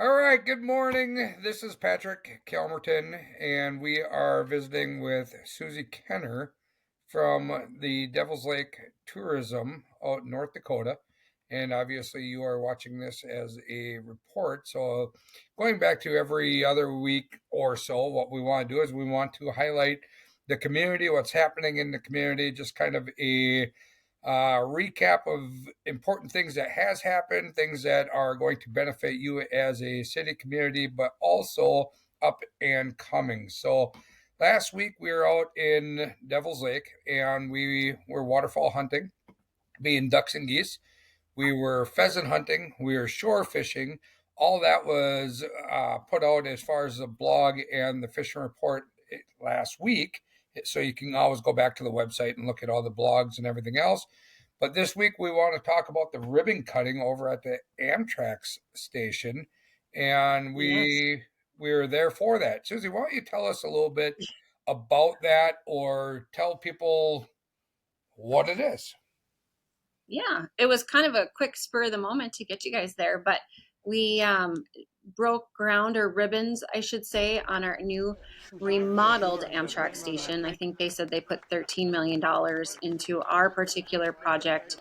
All right, good morning. This is Patrick Kelmerton, and we are visiting with Suzie Kenner from the Devils Lake Tourism out in North Dakota. And obviously, you are watching this as a report. So, going back to every other week or so, what we want to do is we want to highlight the community, what's happening in the community, just kind of a recap of important things that has happened, things that are going to benefit you as a city community, but also up and coming. So last week we were out in Devils Lake and we were waterfowl hunting, being ducks and geese. We were pheasant hunting. We were shore fishing. All that was put out as far as the blog and the fishing report last week. So you can always go back to the website and look at all the blogs and everything else. But this week we want to talk about the ribbon cutting over at the Amtrak station, and Yes. we were there for that. Susie, why don't you tell us a little bit about that, or tell people what it is? Yeah. It was kind of a quick spur of the moment to get you guys there, but we broke ground or ribbons, I should say, on our new remodeled Amtrak station. I think they said they put $13 million into our particular project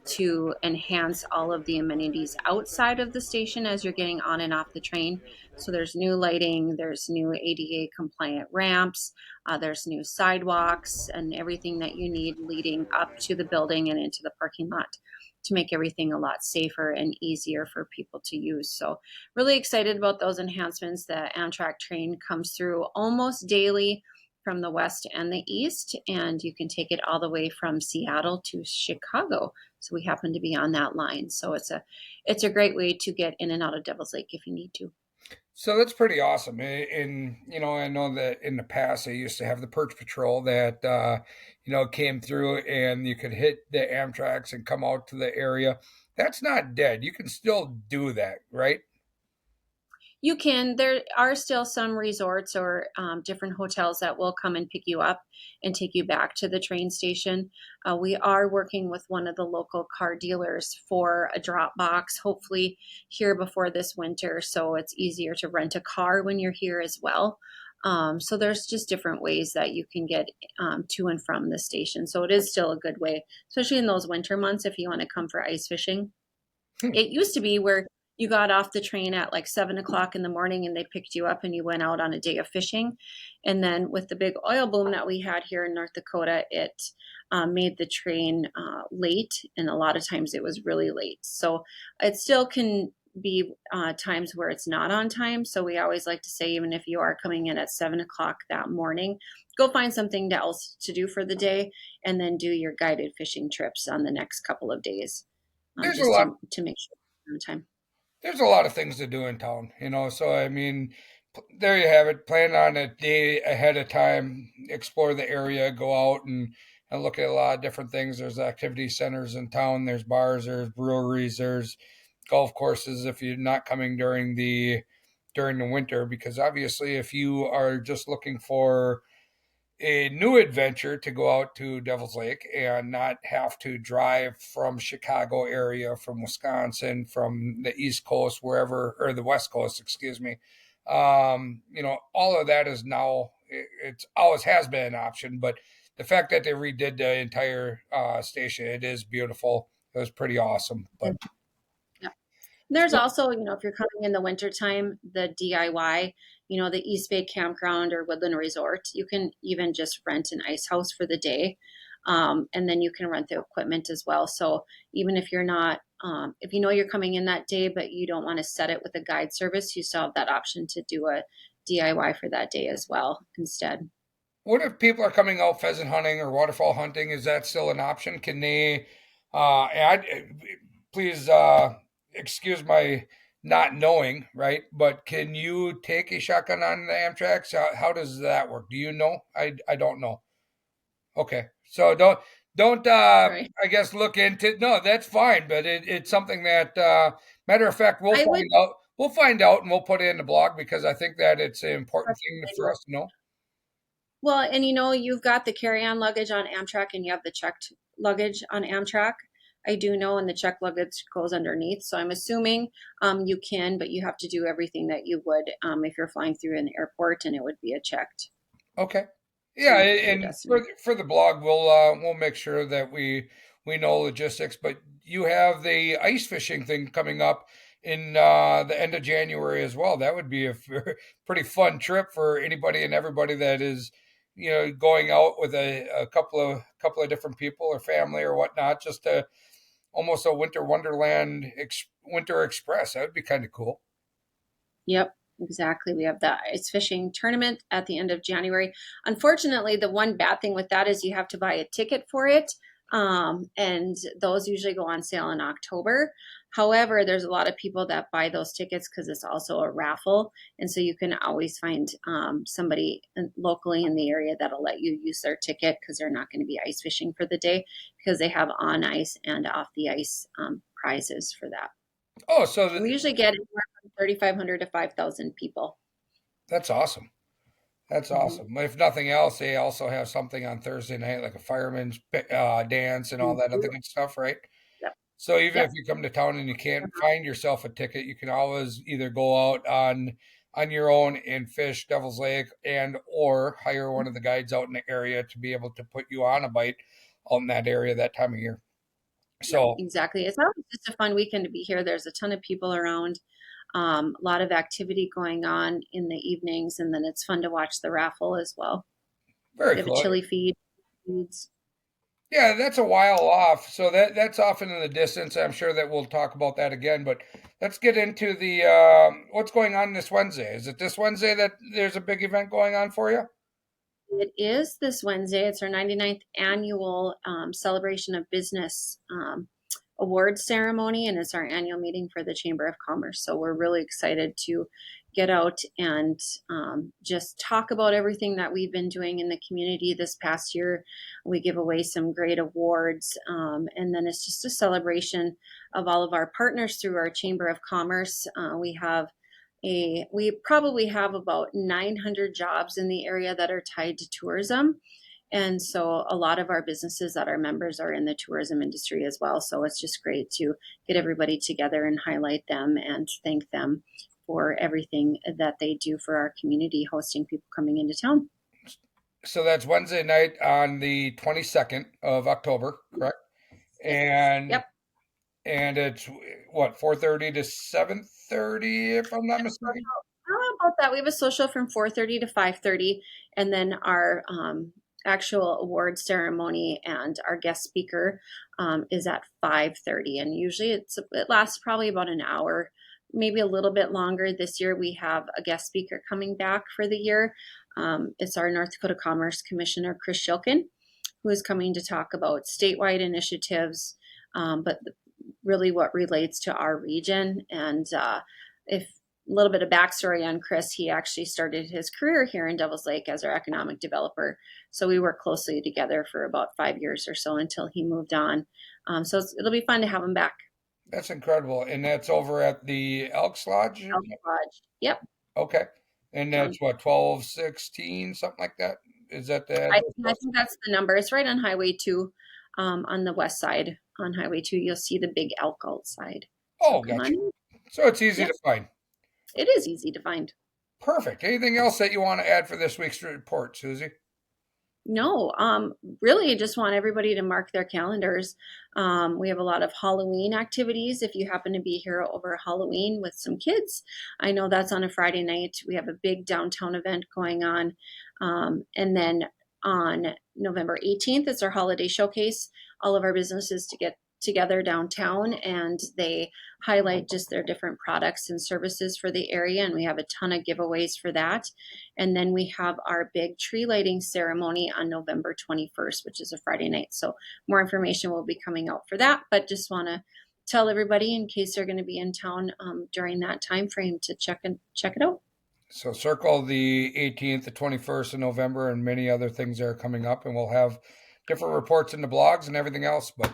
to enhance all of the amenities outside of the station as you're getting on and off the train. So there's new lighting, there's new ADA compliant ramps, there's new sidewalks and everything that you need leading up to the building and into the parking lot to make everything a lot safer and easier for people to use. So, really excited about those enhancements. The Amtrak train comes through almost daily from the west and the east, and you can take it all the way from Seattle to Chicago. So we happen to be on that line. So it's a great way to get in and out of Devil's Lake if you need to. So that's pretty awesome. And I know that in the past they used to have the Perch Patrol that came through, and you could hit the Amtrak's and come out to the area. That's not dead. You can still do that, right? You can. There are still some resorts or different hotels that will come and pick you up and take you back to the train station. We are working with one of the local car dealers for a drop box, hopefully here before this winter, so it's easier to rent a car when you're here as well. So there's just different ways that you can get to and from the station. So it is still a good way, especially in those winter months if you want to come for ice fishing. Hmm. It used to be where you got off the train at like 7 o'clock in the morning and they picked you up and you went out on a day of fishing. And then with the big oil boom that we had here in North Dakota, it made the train late. And a lot of times it was really late. So it still can be times where it's not on time. So we always like to say, even if you are coming in at 7 o'clock that morning, go find something else to do for the day and then do your guided fishing trips on the next couple of days There's a just lot. to make sure on time. There's a lot of things to do in town, So I mean, there you have it. Plan on a day ahead of time, explore the area, go out and look at a lot of different things. There's activity centers in town. There's bars. There's breweries. There's golf courses. If you're not coming during the winter, because obviously, if you are just looking for a new adventure to go out to Devil's Lake and not have to drive from Chicago area, from Wisconsin, from the East Coast, wherever, or the West Coast, excuse me. All of that is now, it's always has been an option, but the fact that they redid the entire station, it is beautiful. It was pretty awesome. But Yeah. There's also, if you're coming in the wintertime, the DIY, the East Bay Campground or Woodland Resort, you can even just rent an ice house for the day. And then you can rent the equipment as well. So even if you're not, if you know you're coming in that day, but you don't want to set it with a guide service, you still have that option to do a DIY for that day as well instead. what if people are coming out pheasant hunting or waterfowl hunting? Is that still an option? Can they, please excuse my not knowing, right? But can you take a shotgun on the Amtrak? How does that work? Do you know? I don't know. Okay, so don't Right. I guess look into no, that's fine, but it's something that matter of fact we'll I would find out. We'll find out and we'll put it in the blog because I think that it's an important thing for us to know. Well, and you've got the carry-on luggage on Amtrak and you have the checked luggage on Amtrak. I do know, and the check luggage goes underneath. So I'm assuming you can, but you have to do everything that you would if you're flying through an airport, and it would be a checked Okay. to Yeah, make it to your and for destination. for the blog, we'll make sure that we know logistics. But you have the ice fishing thing coming up in the end of January as well. That would be a pretty fun trip for anybody and everybody that is, going out with a couple of different people or family or whatnot, just to almost a winter wonderland winter express. That would be kind of cool. Yep, exactly. We have the ice fishing tournament at the end of January. Unfortunately, the one bad thing with that is you have to buy a ticket for it. And those usually go on sale in October. However, there's a lot of people that buy those tickets because it's also a raffle. And so you can always find somebody locally in the area that'll let you use their ticket because they're not going to be ice fishing for the day because they have on ice and off the ice prizes for that. Oh, so We usually get anywhere from 3,500 to 5,000 people. that's awesome. That's Mhm. awesome. If nothing else, they also have something on Thursday night, like a fireman's dance and all We that do. other good stuff, right? Yep. So even if Yep. you come to town and you can't Uh-huh. find yourself a ticket, you can always either go out on your own and fish Devil's Lake, and or hire one of the guides out in the area to be able to put you on a bite out in that area that time of year. Yep, So exactly. It's always just a fun weekend to be here. There's a ton of people around, a lot of activity going on in the evenings, and then it's fun to watch the raffle as well. very We have a cool. chili feed. Feeds. Yeah, that's a while off. So that's often in the distance. I'm sure that we'll talk about that again. But let's get into the what's going on this Wednesday. Is it this Wednesday that there's a big event going on for you? It is this Wednesday. It's our 99th annual celebration of business awards ceremony, and it's our annual meeting for the Chamber of Commerce. So we're really excited to get out and just talk about everything that we've been doing in the community this past year. We give away some great awards, and then it's just a celebration of all of our partners through our Chamber of Commerce. We probably have about 900 jobs in the area that are tied to tourism. And so a lot of our businesses that are members are in the tourism industry as well. So it's just great to get everybody together and highlight them and thank them for everything that they do for our community, hosting people coming into town. So that's Wednesday night on the 22nd of October, correct? Yes. And Yep. and it's what, 4:30 to 7:30 if I'm not mistaken. How about that? We have a social from 4:30 to 5:30, and then our actual award ceremony and our guest speaker is at 5:30. And usually it lasts probably about an hour, maybe a little bit longer. This year we have a guest speaker coming back for the year. It's our North Dakota Commerce Commissioner, Chris Shilkin, who is coming to talk about statewide initiatives, but really what relates to our region. And if a little bit of backstory on Chris, he actually started his career here in Devils Lake as our economic developer. So we worked closely together for about 5 years or so until he moved on. So it'll be fun to have him back. That's incredible. And that's over at the Elks Lodge. Elk Lodge. Yep. Okay. And Um, that's what, 1216, something like that? Is that the I, address? I think that's the number. It's right on Highway 2, on the west side. On Highway 2, you'll see the big elk outside. So Oh, come gotcha. on in. So it's easy Yep. to find. It is easy to find. Perfect. Anything else that you want to add for this week's report, Susie? No, really just want everybody to mark their calendars. We have a lot of Halloween activities. If you happen to be here over Halloween with some kids, I know that's on a Friday night. We have a big downtown event going on. And then on November 18th, it's our holiday showcase. All of our businesses to get together downtown and they highlight just their different products and services for the area. And we have a ton of giveaways for that. And then we have our big tree lighting ceremony on November 21st, which is a Friday night. So more information will be coming out for that, but just want to tell everybody in case they're going to be in town during that time frame to check it out. So circle the 18th, the 21st of November, and many other things that are coming up, and we'll have different reports in the blogs and everything else. But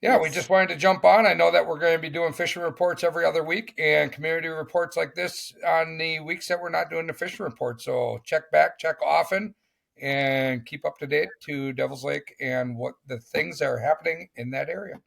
yeah, we just Yes. wanted to jump on. I know that we're going to be doing fishing reports every other week and community reports like this on the weeks that we're not doing the fishing report. So check back, check often, and keep up to date to Devil's Lake and what the things that are happening in that area.